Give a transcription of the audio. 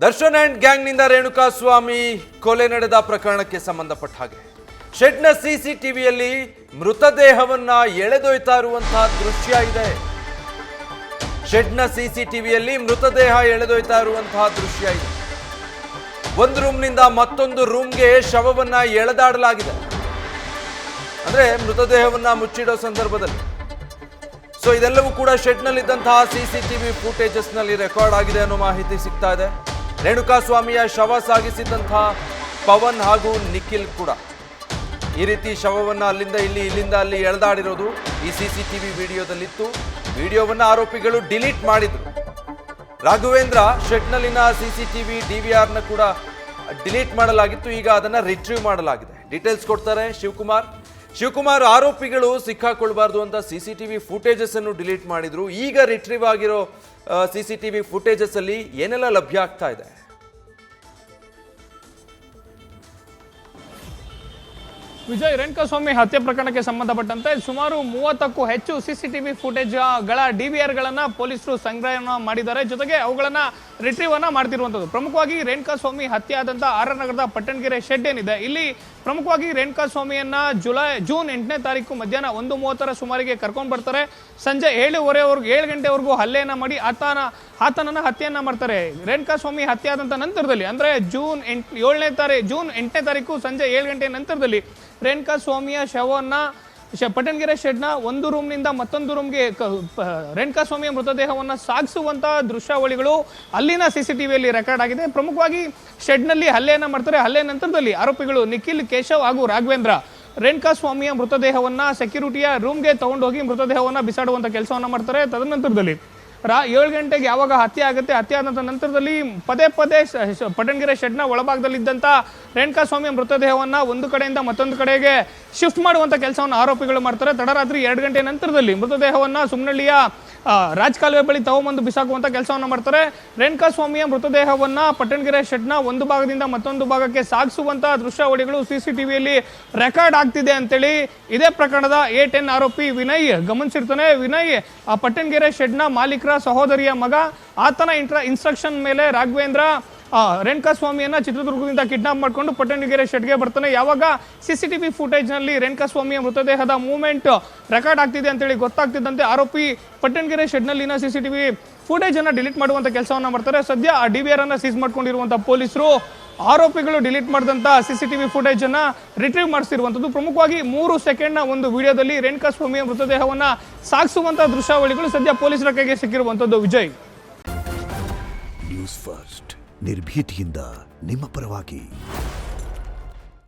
Darshan and ಗ್ಯಾಂಗ್ನಿಂದ Renukaswamy ಕೊಲೆ ನಡೆದ ಪ್ರಕರಣಕ್ಕೆ ಸಂಬಂಧಪಟ್ಟ ಹಾಗೆ ಶೆಡ್ನ ಸಿಸಿಟಿವಿಯಲ್ಲಿ ಮೃತದೇಹವನ್ನ ಎಳೆದೊಯ್ತಾ ಇರುವಂತಹ ದೃಶ್ಯ ಇದೆ. ಶೆಡ್ನ ಸಿಸಿಟಿವಿಯಲ್ಲಿ ಮೃತದೇಹ ಎಳೆದೊಯ್ತಾ ಇರುವಂತಹ ದೃಶ್ಯ ಇದೆ. ಒಂದು ರೂಮ್ನಿಂದ ಮತ್ತೊಂದು ರೂಮ್ಗೆ ಶವವನ್ನ ಎಳೆದಾಡಲಾಗಿದೆ. ಅಂದ್ರೆ ಮೃತದೇಹವನ್ನ ಮುಚ್ಚಿಡೋ ಸಂದರ್ಭದಲ್ಲಿ. ಸೊ ಇದೆಲ್ಲವೂ ಕೂಡ ಶೆಡ್ನಲ್ಲಿದ್ದಂತಹ ಸಿಸಿಟಿವಿ ಫುಟೇಜಸ್ ನಲ್ಲಿ ರೆಕಾರ್ಡ್ ಆಗಿದೆ ಅನ್ನೋ ಮಾಹಿತಿ ಸಿಗ್ತಾ ಇದೆ. ರೇಣುಕಾಸ್ವಾಮಿಯ ಶವ ಸಾಗಿಸಿದಂತಹ ಪವನ್ ಹಾಗೂ ನಿಖಿಲ್ ಕೂಡ ಈ ರೀತಿ ಶವವನ್ನ ಅಲ್ಲಿಂದ ಇಲ್ಲಿ ಇಲ್ಲಿಂದ ಅಲ್ಲಿ ಎಳೆದಾಡಿರೋದು ಈ ಸಿಸಿಟಿವಿ ವಿಡಿಯೋದಲ್ಲಿತ್ತು. ವಿಡಿಯೋವನ್ನ ಆರೋಪಿಗಳು ಡಿಲೀಟ್ ಮಾಡಿದ್ರು. ರಾಘವೇಂದ್ರ ಶೆಡ್ನಲ್ಲಿನ ಸಿಸಿಟಿವಿ ಡಿವಿಆರ್ನ ಕೂಡ ಡಿಲೀಟ್ ಮಾಡಲಾಗಿತ್ತು. ಈಗ ಅದನ್ನ ರಿಟ್ರೀವ್ ಮಾಡಲಾಗಿದೆ. ಡೀಟೇಲ್ಸ್ ಕೊಡ್ತಾರೆ ಶಿವಕುಮಾರ್. ಆರೋಪಿಗಳು ಸಿಕ್ಕಾಕೊಳ್ಬಾರ್ದು ಅಂತ ಸಿಸಿಟಿವಿ ಫುಟೇಜಸ್ ಅನ್ನು ಡಿಲೀಟ್ ಮಾಡಿದ್ರು. ಈಗ ರಿಟ್ರೀವ್ ಆಗಿರೋ ಸಿಸಿಟಿವಿ ಫುಟೇಜಸ್ ಅಲ್ಲಿ ಏನೆಲ್ಲ ಲಭ್ಯ ಆಗ್ತಾ ಇದೆ? ವಿಜಯ್, ರೇಣುಕಾಸ್ವಾಮಿ ಹತ್ಯೆ ಪ್ರಕರಣಕ್ಕೆ ಸಂಬಂಧಪಟ್ಟಂತೆ ಸುಮಾರು 30ಕ್ಕೂ ಹೆಚ್ಚು ಸಿಸಿಟಿವಿ ಫುಟೇಜ್ಗಳ ಡಿವಿಆರ್ಗಳನ್ನ ಪೊಲೀಸರು ಸಂಗ್ರಹಣ ಮಾಡಿದ್ದಾರೆ. ಜೊತೆಗೆ ಅವುಗಳನ್ನ ರಿಟ್ರೀವ್ ಅನ್ನ ಮಾಡ್ತಿರುವಂತದ್ದು. ಪ್ರಮುಖವಾಗಿ ರೇಣುಕಾಸ್ವಾಮಿ ಹತ್ಯೆ ಆದಂತ ಆರ್ ನಗರದ ಪಟ್ಟಣಗೆರೆ ಶೆಡ್ ಏನಿದೆ, ಇಲ್ಲಿ ಪ್ರಮುಖವಾಗಿ ರೇಣುಕಾಸ್ವಾಮಿಯನ್ನ ಜೂನ್ 8ನೇ ತಾರೀಕು ಮಧ್ಯಾಹ್ನ 1:30 ಸುಮಾರಿಗೆ ಕರ್ಕೊಂಡು ಬರ್ತಾರೆ. ಸಂಜೆ 7 ಗಂಟೆವರೆಗೂ ಹಲ್ಲೆಯನ್ನ ಮಾಡಿ ಆತನನ್ನ ಹತ್ಯೆಯನ್ನ ಮಾಡ್ತಾರೆ. ರೇಣುಕಾಸ್ವಾಮಿ ಹತ್ಯೆ ಆದಂತ ನಂತರದಲ್ಲಿ, ಅಂದ್ರೆ ಜೂನ್ 8ನೇ ತಾರೀಕು ಸಂಜೆ 7 ಗಂಟೆ ನಂತರದಲ್ಲಿ ರೇಣುಕಾಸ್ವಾಮಿಯ ಶವವನ್ನ ಪಟ್ಟಣಗೆರೆ ಶೆಡ್ನ ಒಂದು ರೂಮ್ನಿಂದ ಮತ್ತೊಂದು ರೂಮ್ಗೆ ರೇಣುಕಾಸ್ವಾಮಿಯ ಮೃತದೇಹವನ್ನು ಸಾಗಿಸುವಂತಹ ದೃಶ್ಯಾವಳಿಗಳು ಅಲ್ಲಿನ ಸಿಸಿಟಿವಿಯಲ್ಲಿ ರೆಕಾರ್ಡ್ ಆಗಿದೆ. ಪ್ರಮುಖವಾಗಿ ಶೆಡ್ನಲ್ಲಿ ಹಲ್ಲೆಯನ್ನ ಮಾಡ್ತಾರೆ. ಹಲ್ಲೆ ನಂತರದಲ್ಲಿ ಆರೋಪಿಗಳು ನಿಖಿಲ್, ಕೇಶವ್ ಹಾಗೂ ರಾಘವೇಂದ್ರ ರೇಣುಕಾಸ್ವಾಮಿಯ ಮೃತದೇಹವನ್ನ ಸೆಕ್ಯೂರಿಟಿಯ ರೂಮ್ಗೆ ತಗೊಂಡೋಗಿ ಮೃತದೇಹವನ್ನ ಬಿಸಾಡುವಂತ ಕೆಲಸವನ್ನ ಮಾಡ್ತಾರೆ. ತದನಂತರದಲ್ಲಿ 7 ಗಂಟೆಗೆ ಯಾವಾಗ ಹತ್ಯೆ ಆಗುತ್ತೆ, ಹತ್ಯೆ ಆದಂತ ನಂತರದಲ್ಲಿ ಪದೇ ಪಟ್ಟಣಗೆರೆ ಶೆಡ್ನ ಒಳಭಾಗದಲ್ಲಿದ್ದಂಥ ರೇಣುಕಾಸ್ವಾಮಿಯ ಮೃತದೇಹವನ್ನ ಒಂದು ಕಡೆಯಿಂದ ಮತ್ತೊಂದು ಕಡೆಗೆ ಶಿಫ್ಟ್ ಮಾಡುವಂತ ಕೆಲಸವನ್ನು ಆರೋಪಿಗಳು ಮಾಡ್ತಾರೆ. ತಡರಾತ್ರಿ 2 ಗಂಟೆ ನಂತರದಲ್ಲಿ ಮೃತದೇಹವನ್ನ ಸುಮ್ನಳ್ಳಿಯ ರಾಜಕಾಲುವೆ ಬಳಿ ತಗೊಂಬಂದು ಬಿಸಾಕುವಂತ ಕೆಲಸವನ್ನ ಮಾಡ್ತಾರೆ. ರೇಣುಕಾಸ್ವಾಮಿಯ ಮೃತದೇಹವನ್ನ ಪಟ್ಟಣಗೆರೆ ಶೆಡ್ನ ಒಂದು ಭಾಗದಿಂದ ಮತ್ತೊಂದು ಭಾಗಕ್ಕೆ ಸಾಗಿಸುವಂತಹ ದೃಶ್ಯಾವಳಿಗಳು ಸಿಸಿಟಿವಿಯಲ್ಲಿ ರೆಕಾರ್ಡ್ ಆಗ್ತಿದೆ ಅಂತೇಳಿ ಇದೇ ಪ್ರಕರಣದ A10 ಆರೋಪಿ ವಿನಯ್ ಗಮನಿಸಿರ್ತಾನೆ. ವಿನಯ್ ಪಟ್ಟಣಗೆರೆ ಶೆಡ್ನ ಮಾಲೀಕರ ಸಹೋದರಿಯ ಮಗ. ಆತನ ಇನ್ಸ್ಟ್ರಕ್ಷನ್ ಮೇಲೆ ರಾಘವೇಂದ್ರ ರೇಣುಕಾಸ್ವಾಮಿಯನ್ನ ಚಿತ್ರದುರ್ಗದಿಂದ ಕಿಡ್ನಾಪ್ ಮಾಡಿಕೊಂಡು ಪಟ್ಟಣಗೆರೆ ಶೆಡ್ಗೆ ಬರ್ತಾನೆ. ಯಾವಾಗ ಸಿಸಿಟಿವಿ ಫುಟೇಜ್ ನಲ್ಲಿ ರೇಣುಕಾಸ್ವಾಮಿಯ ಮೃತದೇಹದ ಮೂವ್ಮೆಂಟ್ ರೆಕಾರ್ಡ್ ಆಗ್ತಿದೆ ಅಂತೇಳಿ ಗೊತ್ತಾಗ್ತಿದ್ದಂತೆ ಆರೋಪಿ ಪಟ್ಟಣಗೆರೆ ಶೆಡ್ನಲ್ಲಿನ ಸಿಸಿಟಿವಿ ಫುಟೇಜ್ ಅನ್ನ ಡಿಲೀಟ್ ಮಾಡುವಂತ ಕೆಲಸವನ್ನ ಮಾಡ್ತಾರೆ. ಸದ್ಯ ಆ ಡಿವಿಆರ್ ಅನ್ನ ಸೀಸ್ ಮಾಡ್ಕೊಂಡಿರುವಂತಹ ಪೊಲೀಸರು ಆರೋಪಿಗಳು ಡಿಲೀಟ್ ಮಾಡಿದಂತ ಸಿಸಿಟಿವಿ ಫುಟೇಜ್ ಅನ್ನ ರಿಟ್ರೀವ್ ಮಾಡಿಸಿರುವಂತದ್ದು. ಪ್ರಮುಖವಾಗಿ 3 ಸೆಕೆಂಡ್ನ ಒಂದು ವಿಡಿಯೋದಲ್ಲಿ ರೇಣುಕಾಸ್ವಾಮಿಯ ಮೃತದೇಹವನ್ನ ಸಾಗಿಸುವಂತಹ ದೃಶ್ಯಾವಳಿಗಳು ಸದ್ಯ ಪೊಲೀಸರ ಕೈಗೆ ಸಿಕ್ಕಿರುವಂತದ್ದು. ವಿಜಯ್, ನ್ಯೂಸ್ ಫಸ್ಟ್ ನಿರ್ಭೀತಿಯಿಂದ ನಿಮ್ಮ ಪರವಾಗಿ.